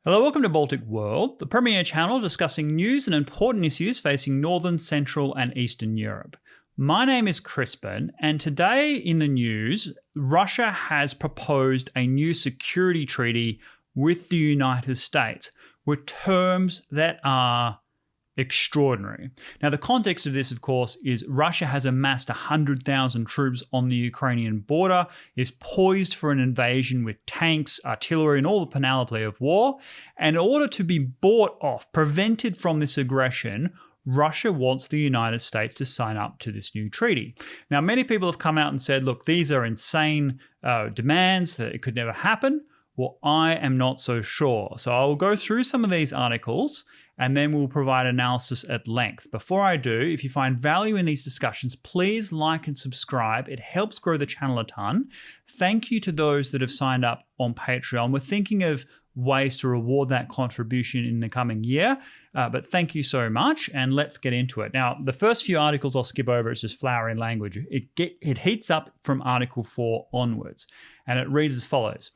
Hello, welcome to Baltic World, the premier channel discussing news and important issues facing Northern, Central and Eastern Europe. My name is Crispin, and today in the news, Russia has proposed a new security treaty with the United States with terms that are extraordinary. Now, the context of this, of course, is Russia has amassed 100,000 troops on the Ukrainian border, is poised for an invasion with tanks, artillery, and all the panoply of war. And in order to be bought off, prevented from this aggression, Russia wants the United States to sign up to this new treaty. Now, many people have come out and said, look, these are insane demands, that it could never happen. Well, I am not so sure. So I will go through some of these articles and then we'll provide analysis at length. Before I do, if you find value in these discussions, please like and subscribe. It helps grow the channel a ton. Thank you to those that have signed up on Patreon. We're thinking of ways to reward that contribution in the coming year, but thank you so much, and let's get into it. Now, the first few articles I'll skip over. It's just flowery language. It heats up from Article 4 onwards, and it reads as follows.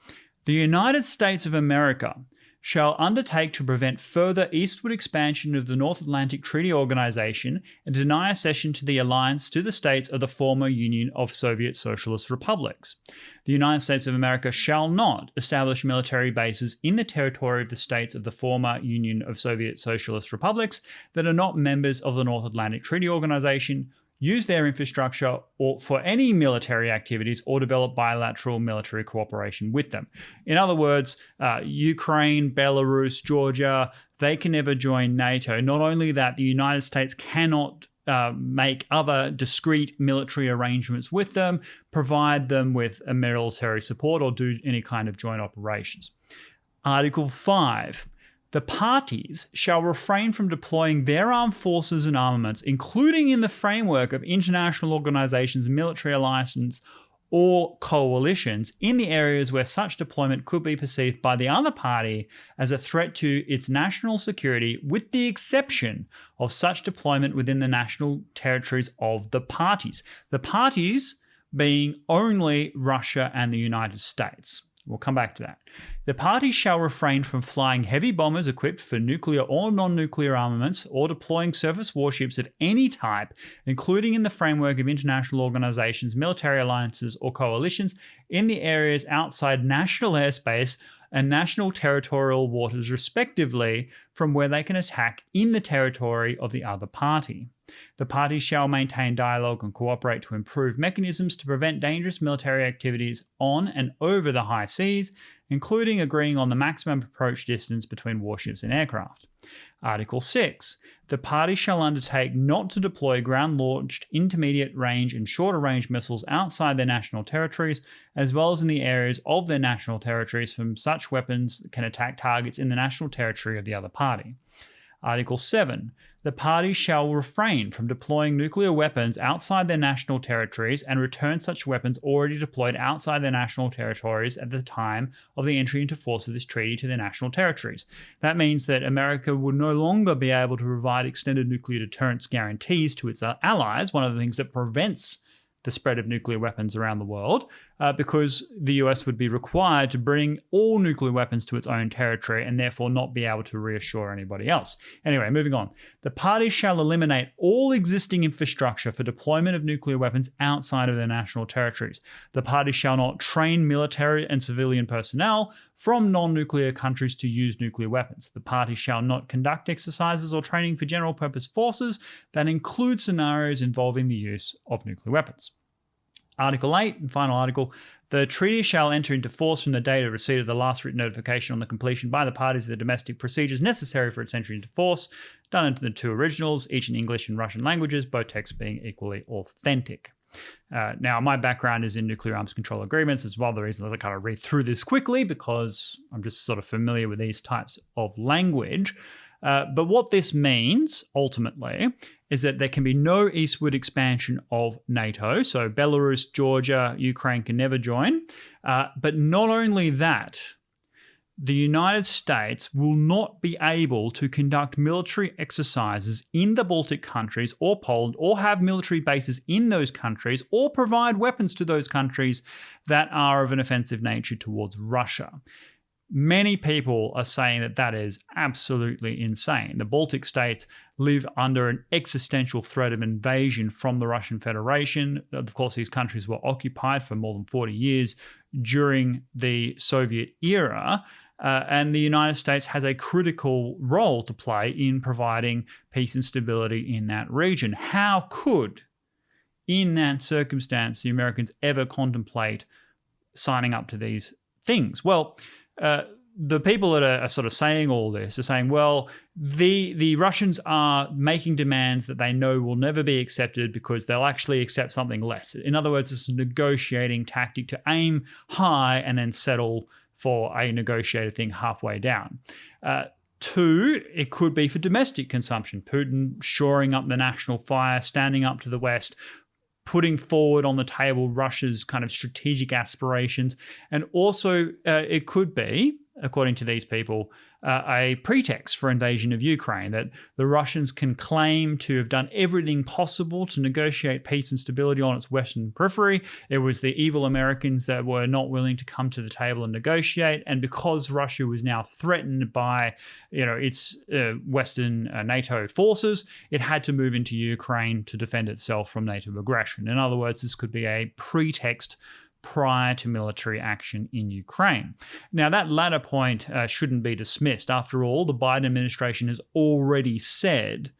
The United States of America shall undertake to prevent further eastward expansion of the North Atlantic Treaty Organization and deny accession to the alliance to the states of the former Union of Soviet Socialist Republics. The United States of America shall not establish military bases in the territory of the states of the former Union of Soviet Socialist Republics that are not members of the North Atlantic Treaty Organization, use their infrastructure or for any military activities, or develop bilateral military cooperation with them. In other words, Ukraine, Belarus, Georgia, they can never join NATO. Not only that, the United States cannot make other discrete military arrangements with them, provide them with a military support, or do any kind of joint operations. Article 5. The parties shall refrain from deploying their armed forces and armaments, including in the framework of international organizations, military alliances, or coalitions, in the areas where such deployment could be perceived by the other party as a threat to its national security, with the exception of such deployment within the national territories of the parties. The parties being only Russia and the United States. We'll come back to that. The parties shall refrain from flying heavy bombers equipped for nuclear or non-nuclear armaments, or deploying surface warships of any type, including in the framework of international organizations, military alliances, or coalitions, in the areas outside national airspace and national territorial waters, respectively, from where they can attack in the territory of the other party. The parties shall maintain dialogue and cooperate to improve mechanisms to prevent dangerous military activities on and over the high seas, including agreeing on the maximum approach distance between warships and aircraft. Article 6. The parties shall undertake not to deploy ground-launched, intermediate-range and shorter-range missiles outside their national territories, as well as in the areas of their national territories from such weapons that can attack targets in the national territory of the other party. Article 7. The parties shall refrain from deploying nuclear weapons outside their national territories and return such weapons already deployed outside their national territories at the time of the entry into force of this treaty to their national territories. That means that America will no longer be able to provide extended nuclear deterrence guarantees to its allies, one of the things that prevents the spread of nuclear weapons around the world, because the US would be required to bring all nuclear weapons to its own territory and therefore not be able to reassure anybody else. Anyway, moving on. The parties shall eliminate all existing infrastructure for deployment of nuclear weapons outside of their national territories. The parties shall not train military and civilian personnel from non-nuclear countries to use nuclear weapons. The parties shall not conduct exercises or training for general purpose forces that include scenarios involving the use of nuclear weapons. Article 8, and final article, the treaty shall enter into force from the date of receipt of the last written notification on the completion by the parties of the domestic procedures necessary for its entry into force, done into the two originals, each in English and Russian languages, both texts being equally authentic. Now, my background is in nuclear arms control agreements. It's one of the reasons I kind of read through this quickly, because I'm just sort of familiar with these types of language. But what this means, ultimately, is that there can be no eastward expansion of NATO. So Belarus, Georgia, Ukraine can never join. But not only that, the United States will not be able to conduct military exercises in the Baltic countries or Poland, or have military bases in those countries, or provide weapons to those countries that are of an offensive nature towards Russia. Many people are saying that that is absolutely insane. The Baltic states live under an existential threat of invasion from the Russian Federation. Of course, these countries were occupied for more than 40 years during the Soviet era. And the United States has a critical role to play in providing peace and stability in that region. How could, in that circumstance, the Americans ever contemplate signing up to these things? Well, the people that are sort of saying all this are saying, well, the Russians are making demands that they know will never be accepted because they'll actually accept something less. In other words, it's a negotiating tactic to aim high and then settle for a negotiated thing halfway down. Two, it could be for domestic consumption. Putin shoring up the national fire, standing up to the West, putting forward on the table Russia's kind of strategic aspirations. And also it could be, according to these people, a pretext for invasion of Ukraine, that the Russians can claim to have done everything possible to negotiate peace and stability on its western periphery. It was the evil Americans that were not willing to come to the table and negotiate. And because Russia was now threatened by, its Western NATO forces, it had to move into Ukraine to defend itself from NATO aggression. In other words, this could be a pretext prior to military action in Ukraine. Now, that latter point shouldn't be dismissed. After all, the Biden administration has already said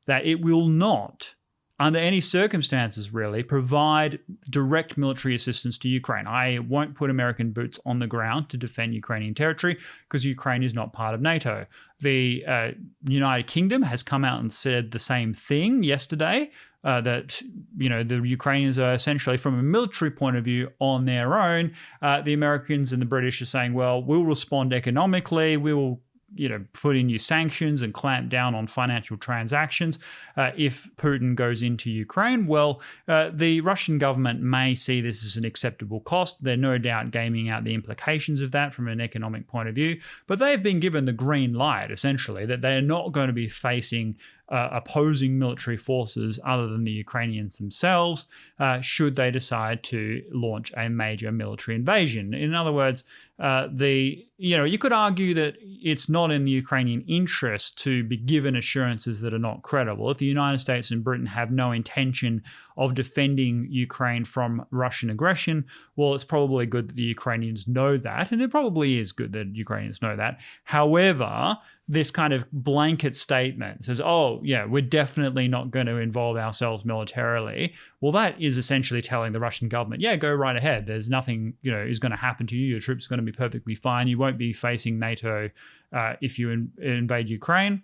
that it will not, under any circumstances really, provide direct military assistance to Ukraine. I won't put American boots on the ground to defend Ukrainian territory because Ukraine is not part of NATO. The United Kingdom has come out and said the same thing yesterday, that the Ukrainians are essentially, from a military point of view, on their own. The Americans and the British are saying, well, we'll respond economically, we will put in new sanctions and clamp down on financial transactions if Putin goes into Ukraine. Well, the Russian government may see this as an acceptable cost. They're no doubt gaming out the implications of that from an economic point of view, but they've been given the green light, essentially, that they're not going to be facing opposing military forces other than the Ukrainians themselves, should they decide to launch a major military invasion. In other words, you could argue that it's not in the Ukrainian interest to be given assurances that are not credible. If the United States and Britain have no intention of defending Ukraine from Russian aggression, well, it's probably good that the Ukrainians know that, and it probably is good that Ukrainians know that. However, this kind of blanket statement says, oh, yeah, we're definitely not going to involve ourselves militarily. Well, that is essentially telling the Russian government, yeah, go right ahead. There's nothing, is going to happen to you. Your troops are going to be perfectly fine. You won't be facing NATO if you invade Ukraine.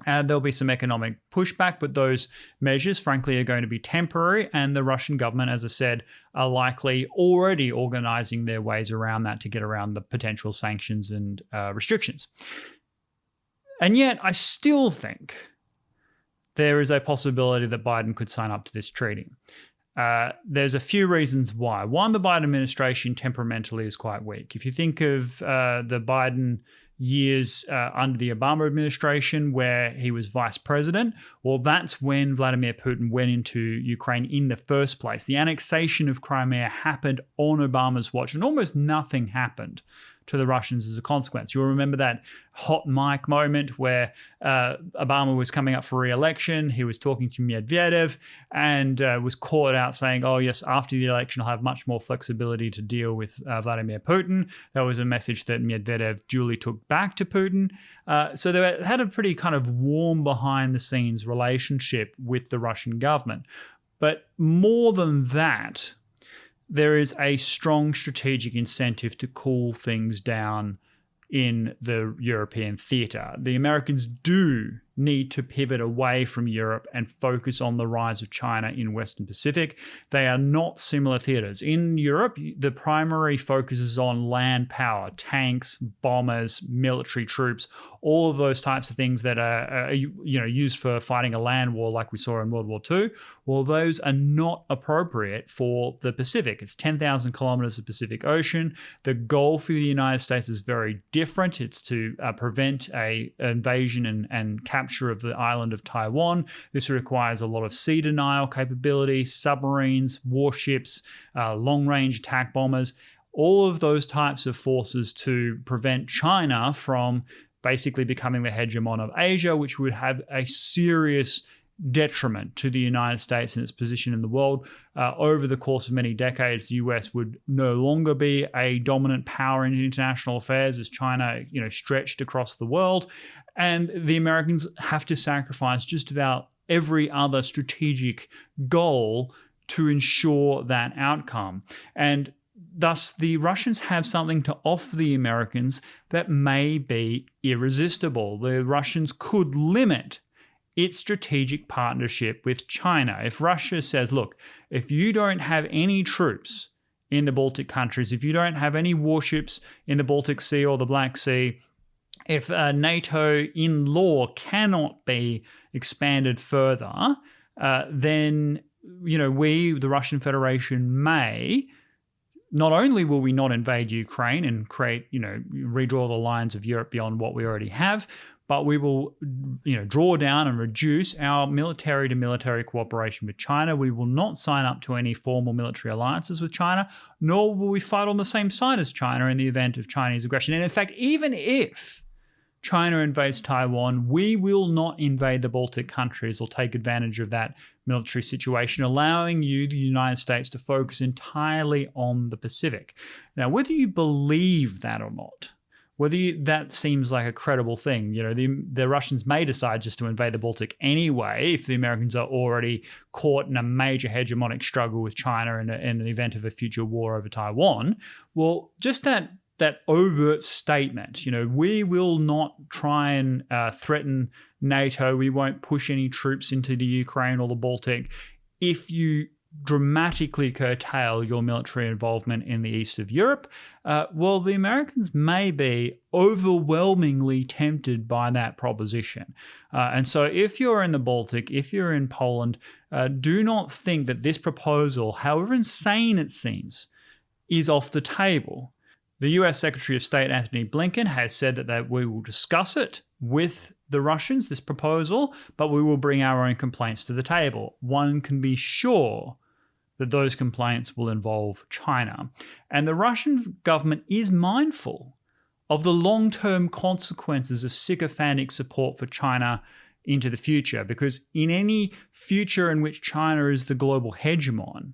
There'll be some economic pushback, but those measures, frankly, are going to be temporary. And the Russian government, as I said, are likely already organizing their ways around that to get around the potential sanctions and restrictions. And yet, I still think there is a possibility that Biden could sign up to this treaty. There's a few reasons why. One, the Biden administration temperamentally is quite weak. If you think of the Biden years under the Obama administration where he was vice president, well, that's when Vladimir Putin went into Ukraine in the first place. The annexation of Crimea happened on Obama's watch, and almost nothing happened to the Russians as a consequence. You'll remember that hot mic moment where Obama was coming up for re-election. He was talking to Medvedev and was caught out saying, oh, yes, after the election, I'll have much more flexibility to deal with Vladimir Putin. That was a message that Medvedev duly took back to Putin. So they had a pretty kind of warm behind-the-scenes relationship with the Russian government. But more than that, there is a strong strategic incentive to cool things down in the European theatre. The Americans do need to pivot away from Europe and focus on the rise of China in Western Pacific. They are not similar theatres. In Europe, the primary focus is on land power, tanks, bombers, military troops, all of those types of things that are used for fighting a land war like we saw in World War II. Well, those are not appropriate for the Pacific. It's 10,000 kilometers of Pacific Ocean. The goal for the United States is very different. It's to prevent an invasion and capture of the island of Taiwan. This requires a lot of sea denial capability, submarines, warships, long-range attack bombers. all of those types of forces to prevent China from basically becoming the hegemon of Asia, which would have a serious detriment to the United States and its position in the world. Over the course of many decades, the US would no longer be a dominant power in international affairs as China, stretched across the world. And the Americans have to sacrifice just about every other strategic goal to ensure that outcome. And thus, the Russians have something to offer the Americans that may be irresistible. The Russians could limit its strategic partnership with China. If Russia says, look, if you don't have any troops in the Baltic countries, if you don't have any warships in the Baltic Sea or the Black Sea, if NATO in law cannot be expanded further, then we, the Russian Federation, may. Not only will we not invade Ukraine and create, redraw the lines of Europe beyond what we already have, but we will, draw down and reduce our military-to-military cooperation with China. We will not sign up to any formal military alliances with China, nor will we fight on the same side as China in the event of Chinese aggression. And in fact, even if China invades Taiwan, we will not invade the Baltic countries or take advantage of that military situation, allowing you, the United States, to focus entirely on the Pacific. Now, whether you believe that or not, that seems like a credible thing. The Russians may decide just to invade the Baltic anyway if the Americans are already caught in a major hegemonic struggle with China in the event of a future war over Taiwan. Well, just that overt statement, we will not try and threaten NATO. We won't push any troops into the Ukraine or the Baltic if you dramatically curtail your military involvement in the east of Europe. Well, the Americans may be overwhelmingly tempted by that proposition. And so if you're in the Baltic, if you're in Poland, do not think that this proposal, however insane it seems, is off the table. The US Secretary of State Antony Blinken has said that we will discuss it with the Russians, this proposal, but we will bring our own complaints to the table. One can be sure that those complaints will involve China. And the Russian government is mindful of the long-term consequences of sycophantic support for China into the future, because in any future in which China is the global hegemon,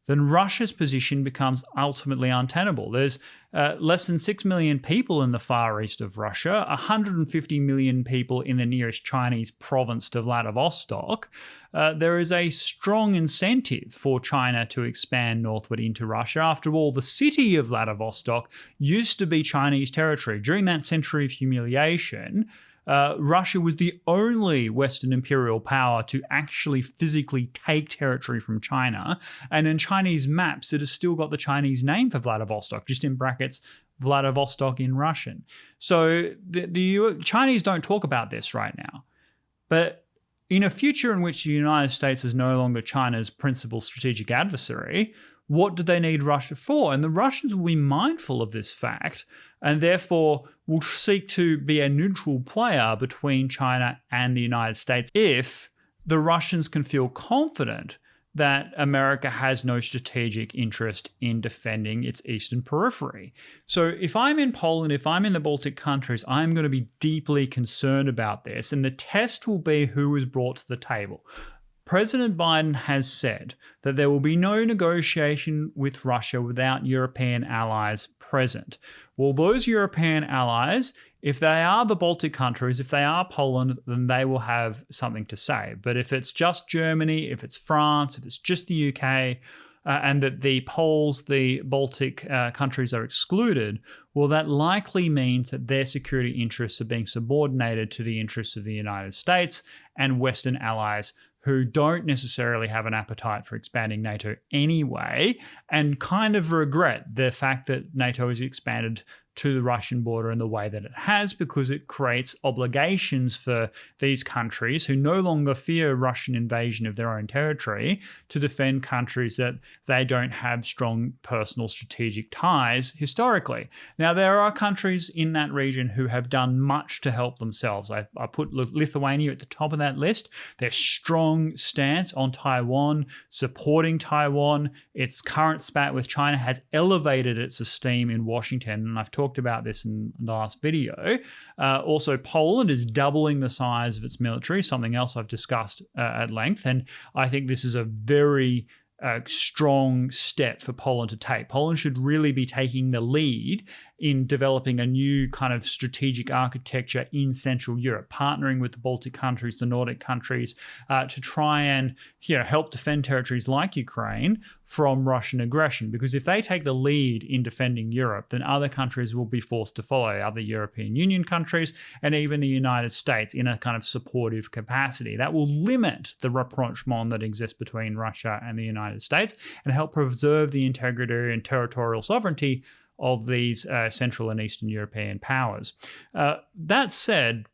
then Russia's position becomes ultimately untenable. There's less than 6 million people in the far east of Russia, 150 million people in the nearest Chinese province to Vladivostok. There is a strong incentive for China to expand northward into Russia. After all, the city of Vladivostok used to be Chinese territory. During that century of humiliation, Russia was the only Western imperial power to actually physically take territory from China. And in Chinese maps, it has still got the Chinese name for Vladivostok, just in brackets, Vladivostok in Russian. So the Chinese don't talk about this right now. But in a future in which the United States is no longer China's principal strategic adversary, what do they need Russia for? And the Russians will be mindful of this fact and therefore will seek to be a neutral player between China and the United States if the Russians can feel confident that America has no strategic interest in defending its eastern periphery. So if I'm in Poland, if I'm in the Baltic countries, I'm going to be deeply concerned about this. And the test will be who is brought to the table. President Biden has said that there will be no negotiation with Russia without European allies present. Well, those European allies, if they are the Baltic countries, if they are Poland, then they will have something to say. But if it's just Germany, if it's France, if it's just the UK, and that the Poles, the Baltic countries are excluded, well, that likely means that their security interests are being subordinated to the interests of the United States and Western allies who don't necessarily have an appetite for expanding NATO anyway, and kind of regret the fact that NATO has expanded to the Russian border in the way that it has, because it creates obligations for these countries who no longer fear Russian invasion of their own territory to defend countries that they don't have strong personal strategic ties historically. Now, there are countries in that region who have done much to help themselves. I put Lithuania at the top of that list. They're strong strong stance on Taiwan, supporting Taiwan. Its current spat with China has elevated its esteem in Washington, and I've talked about this in the last video. Also, Poland is doubling the size of its military, something else I've discussed at length, and I think this is a very strong step for Poland to take. Poland should really be taking the lead in developing a new kind of strategic architecture in Central Europe, partnering with the Baltic countries, the Nordic countries, to try and help defend territories like Ukraine from Russian aggression. Because if they take the lead in defending Europe, then other countries will be forced to follow, other European Union countries and even the United States in a kind of supportive capacity. That will limit the rapprochement that exists between Russia and the United States and help preserve the integrity and territorial sovereignty of these Central and Eastern European powers. That said,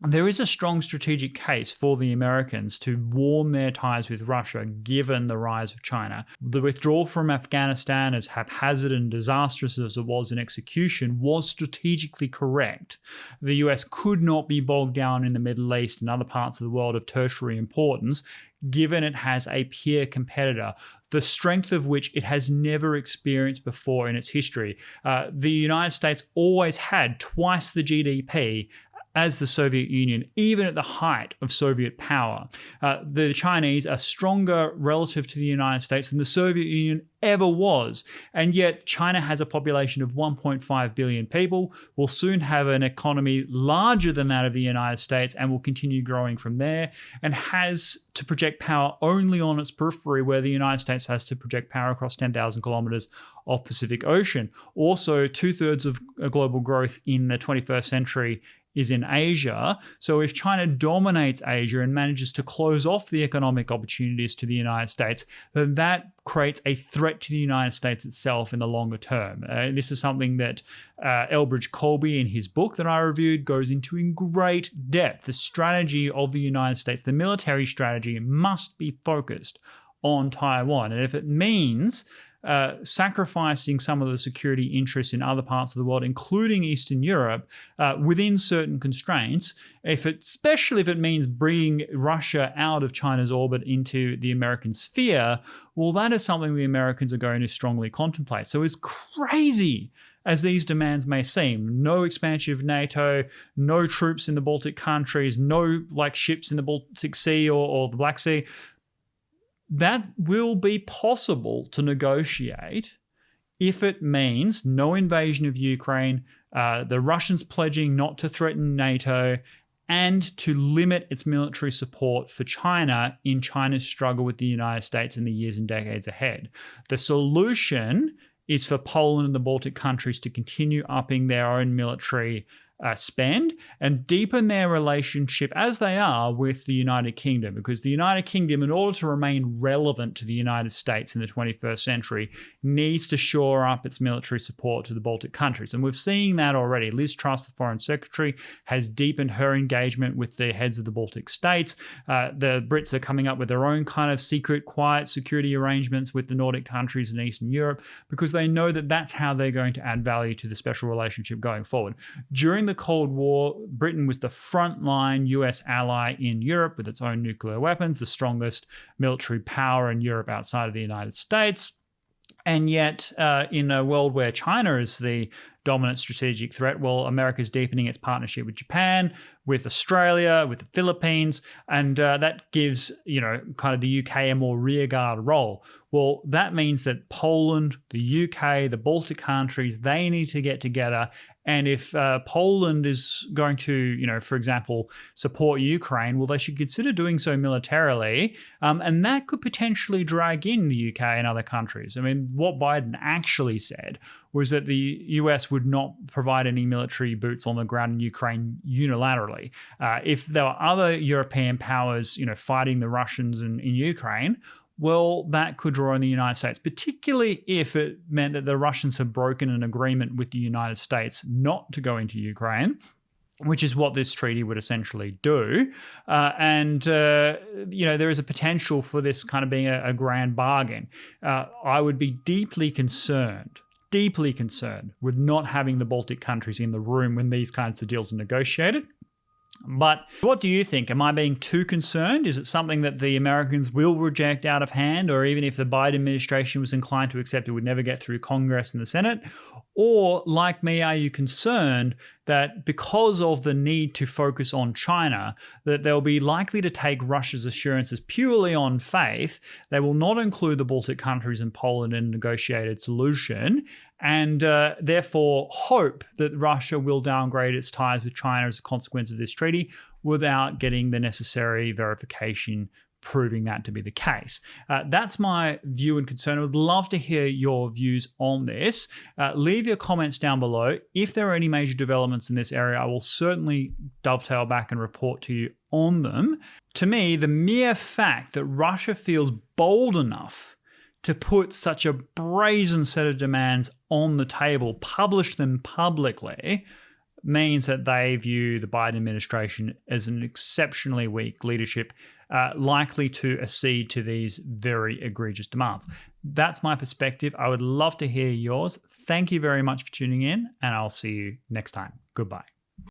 there is a strong strategic case for the Americans to warm their ties with Russia given the rise of China. The withdrawal from Afghanistan, as haphazard and disastrous as it was in execution, was strategically correct. The US could not be bogged down in the Middle East and other parts of the world of tertiary importance, given it has a peer competitor, the strength of which it has never experienced before in its history. The United States always had twice the GDP as the Soviet Union, even at the height of Soviet power. The Chinese are stronger relative to the United States than the Soviet Union ever was. And yet China has a population of 1.5 billion people, will soon have an economy larger than that of the United States and will continue growing from there, and has to project power only on its periphery, where the United States has to project power across 10,000 kilometers of Pacific Ocean. Also, 2/3 of global growth in the 21st century is in Asia. So if China dominates Asia and manages to close off the economic opportunities to the United States, then that creates a threat to the United States itself in the longer term. This is something that Elbridge Colby, in his book that I reviewed, goes into in great depth. The strategy of the United States, the military strategy, must be focused on Taiwan. And if it means sacrificing some of the security interests in other parts of the world, including Eastern Europe, within certain constraints, especially if it means bringing Russia out of China's orbit into the American sphere, well, that is something the Americans are going to strongly contemplate. So as crazy as these demands may seem, no expansion of NATO, no troops in the Baltic countries, no ships in the Baltic Sea or the Black Sea, that will be possible to negotiate if it means no invasion of Ukraine, the Russians pledging not to threaten NATO, and to limit its military support for China in China's struggle with the United States in the years and decades ahead. The solution is for Poland and the Baltic countries to continue upping their own military spend and deepen their relationship as they are with the United Kingdom, because the United Kingdom, in order to remain relevant to the United States in the 21st century, needs to shore up its military support to the Baltic countries. And we're seeing that already. Liz Truss, the Foreign Secretary, has deepened her engagement with the heads of the Baltic states. The Brits are coming up with their own kind of secret, quiet security arrangements with the Nordic countries and Eastern Europe, because they know that that's how they're going to add value to the special relationship going forward. During the Cold War, Britain was the frontline US ally in Europe with its own nuclear weapons, the strongest military power in Europe outside of the United States. And yet, in a world where China is the dominant strategic threat, well, America's deepening its partnership with Japan, with Australia, with the Philippines, and that gives, kind of the UK a more rearguard role. Well, that means that Poland, the UK, the Baltic countries, they need to get together. And if Poland is going to, for example, support Ukraine, well, they should consider doing so militarily. And that could potentially drag in the UK and other countries. I mean, what Biden actually said was that the US would not provide any military boots on the ground in Ukraine unilaterally. If there were other European powers, fighting the Russians in Ukraine, well, that could draw on the United States, particularly if it meant that the Russians have broken an agreement with the United States not to go into Ukraine, which is what this treaty would essentially do. There is a potential for this kind of being a grand bargain. I would be deeply concerned with not having the Baltic countries in the room when these kinds of deals are negotiated. But what do you think? Am I being too concerned? Is it something that the Americans will reject out of hand, or even if the Biden administration was inclined to accept it, would never get through Congress and the Senate? Or, like me, are you concerned that because of the need to focus on China, that they'll be likely to take Russia's assurances purely on faith? They will not include the Baltic countries and Poland in a negotiated solution, and therefore hope that Russia will downgrade its ties with China as a consequence of this treaty without getting the necessary verification proving that to be the case. That's my view and concern. I would love to hear your views on this. Leave your comments down below. If there are any major developments in this area, I will certainly dovetail back and report to you on them. To me, the mere fact that Russia feels bold enough to put such a brazen set of demands on the table, publish them publicly, means that they view the Biden administration as an exceptionally weak leadership, likely to accede to these very egregious demands. That's my perspective. I would love to hear yours. Thank you very much for tuning in, and I'll see you next time. Goodbye.